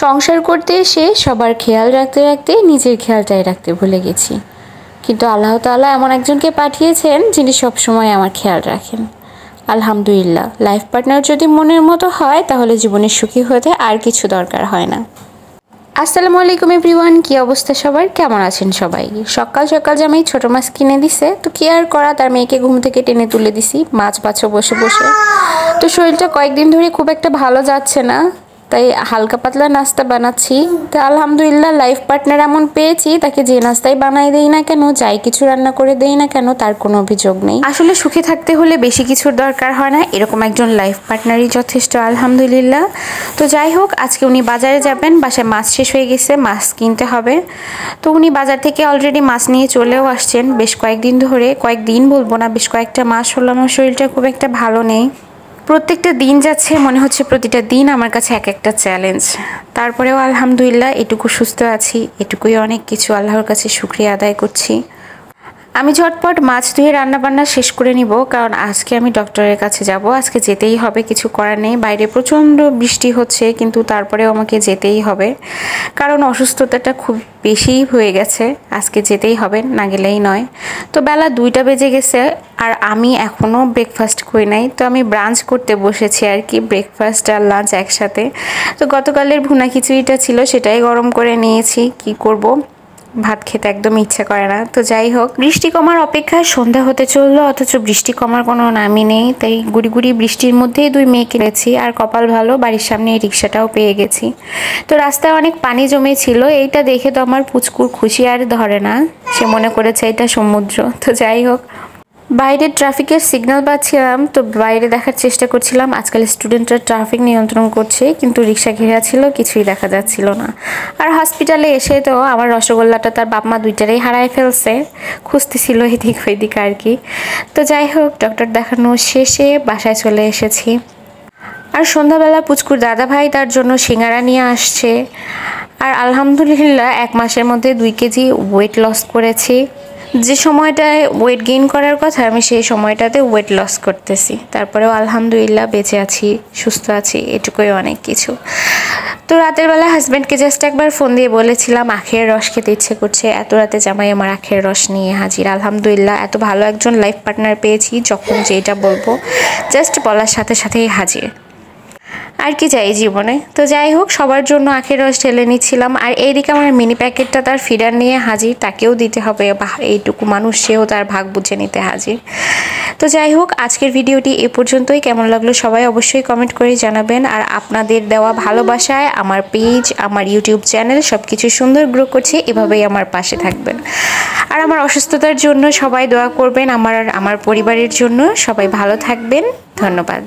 সংসার করতে এসে সবার খেয়াল রাখতে রাখতে নিজের খেয়ালটাই রাখতে ভুলে গেছি। কিন্তু আল্লাহ তাআলা এমন একজনকে পাঠিয়েছেন যিনি সবসময় আমার খেয়াল রাখেন। আলহামদুলিল্লাহ, লাইফ পার্টনার যদি মনের মতো হয় তাহলে জীবনে সুখী হতে আর কিছু দরকার হয় না। আসসালামু আলাইকুম এভরিওয়ান, কি অবস্থা সবার, কেমন আছেন সবাই? সকাল সকাল জামাই ছোট মাছ কিনে দিছে, তো কি আর করা, তার মেয়েকে ঘুম থেকে টেনে তুলে দিছি, মাছ বাছো বসে বসে। তো শরীরটা কয়েকদিন ধরে খুব একটা ভালো যাচ্ছে না, তাই হালকা পাতলা নাস্তা বানাচ্ছি। তো আলহামদুলিল্লাহ, লাইফ পার্টনার এমন পেয়েছি, তাকে যে নাস্তাই বানাই দেই না কেন, যাই কিছু রান্না করে দেই না কেন, তার কোনো অভিযোগ নেই। আসলে সুখে থাকতে হলে বেশি কিছুর দরকার হয় না, এরকম একজন লাইফ পার্টনারই যথেষ্ট আলহামদুলিল্লাহ। তো যাই হোক, আজকে উনি বাজারে যাবেন, বাসায় মাছ শেষ হয়ে গেছে, মাছ কিনতে হবে। তো উনি বাজার থেকে অলরেডি মাছ নিয়ে চলেও আসছেন বেশ কয়েকদিন ধরে, কয়েকদিন বলবো না, বেশ কয়েকটা মাস হলো আমার শরীরটা খুব একটা ভালো নেই। প্রত্যেকটা দিন যাচ্ছে মনে হচ্ছে প্রতিটা দিন আমার কাছে এক একটা চ্যালেঞ্জ। তারপরেও আলহামদুলিল্লাহ এটুকু সুস্থ আছি, এটুকুই অনেক কিছু, আল্লাহর কাছে শুকরিয়া আদায় করছি। আমি ঝটপট মাছ ধুয়ে রান্নাবান্না শেষ করে নিব, কারণ আজকে আমি ডক্টরের কাছে যাব। আজকে যেতেই হবে, কিছু করার নেই। বাইরে প্রচণ্ড বৃষ্টি হচ্ছে, কিন্তু তারপরেও আমাকে যেতেই হবে, কারণ অসুস্থতাটা খুব বেশিই হয়ে গেছে। আজকে যেতেই হবে, না গেলেই নয়। তো বেলা 2টা বেজে গেছে, আর আমি এখনও ব্রেকফাস্ট করি নাই। তো আমি ব্রাঞ্চ করতে বসেছি আর কি, ব্রেকফাস্ট আর লাঞ্চ একসাথে। তো গতকালের ভুনা খিচুড়িটা ছিল, সেটাই গরম করে নিয়েছি। কি করব, ভাত খেতে একদম ইচ্ছা করে না। তো যাই হোক, বৃষ্টি কমার অপেক্ষায় সন্ধ্যা হতে চললো, অথচ বৃষ্টি কমার কোনো নামই নেই। তাই গুড়ি গুড়ি বৃষ্টির মধ্যেই 2 মেয়েকে এনেছি, আর কপাল ভালো বাড়ির সামনে এই রিক্সাটাও পেয়ে গেছি। তো রাস্তায় অনেক পানি জমেছিল, এইটা দেখে তো আমার পুচকুর খুশি আর ধরে না, সে মনে করেছে এটা সমুদ্র। তো যাই হোক, বাইরে ট্রাফিকের সিগন্যাল পাচ্ছিলাম, তো বাইরে দেখার চেষ্টা করছিলাম। আজকাল স্টুডেন্টরা ট্রাফিক নিয়ন্ত্রণ করছে, কিন্তু রিক্সা ঘেরা ছিল, কিছুই দেখা যাচ্ছিল না। আর হসপিটালে এসে তো আমার রসগোল্লাটা তার বাপ মা দুইটারেই হারায় ফেলছে, খুঁজতেছিল এদিক ওইদিক আর কি। তো যাই হোক, ডক্টর দেখানো শেষে বাসায় চলে এসেছি। আর সন্ধ্যাবেলা পুচকুর দাদা ভাই তার জন্য সিঙ্গারা নিয়ে আসছে। আর আলহামদুলিল্লাহ 1 মাসের মধ্যে 2 কেজি ওয়েট লস করেছি। যে সময়টায় ওয়েট গেইন করার কথা, আমি সেই সময়টাতে ওয়েট লস করতেছি। তারপরেও আলহামদুলিল্লাহ বেঁচে আছি, সুস্থ আছি, এটুকুই অনেক কিছু। তো রাতের বেলা হাজব্যান্ডকে জাস্ট একবার ফোন দিয়ে বলেছিলাম আখের রস খেতে ইচ্ছে করছে। এত রাতে জামাই আমার আখের রস নিয়ে হাজির। আলহামদুলিল্লাহ, এত ভালো একজন লাইফ পার্টনার পেয়েছি, যখন যেটা বলবো জাস্ট বলার সাথে সাথেই হাজির। আর কি চাই জীবনে। তো যাই হোক, সবার জন্য আখের রস ঢেলে নিচ্ছিলাম। আর এইদিকে আমার মিনি প্যাকেটটা তার ফিডার নিয়ে হাজির, তাকেও দিতে হবে, এইটুকু মানুষ, সেও তার ভাগ বুঝে নিতে হাজির। তো যাই হোক, আজকের ভিডিওটি এ পর্যন্তই। কেমন লাগলো সবাই অবশ্যই কমেন্ট করে জানাবেন। আর আপনাদের দেওয়া ভালোবাসায় আমার পেজ, আমার ইউটিউব চ্যানেল সব কিছু সুন্দর গ্রো করছে, এভাবেই আমার পাশে থাকবেন। আর আমার অসুস্থতার জন্য সবাই দোয়া করবেন, আমার পরিবারের জন্য। সবাই ভালো থাকবেন, ধন্যবাদ।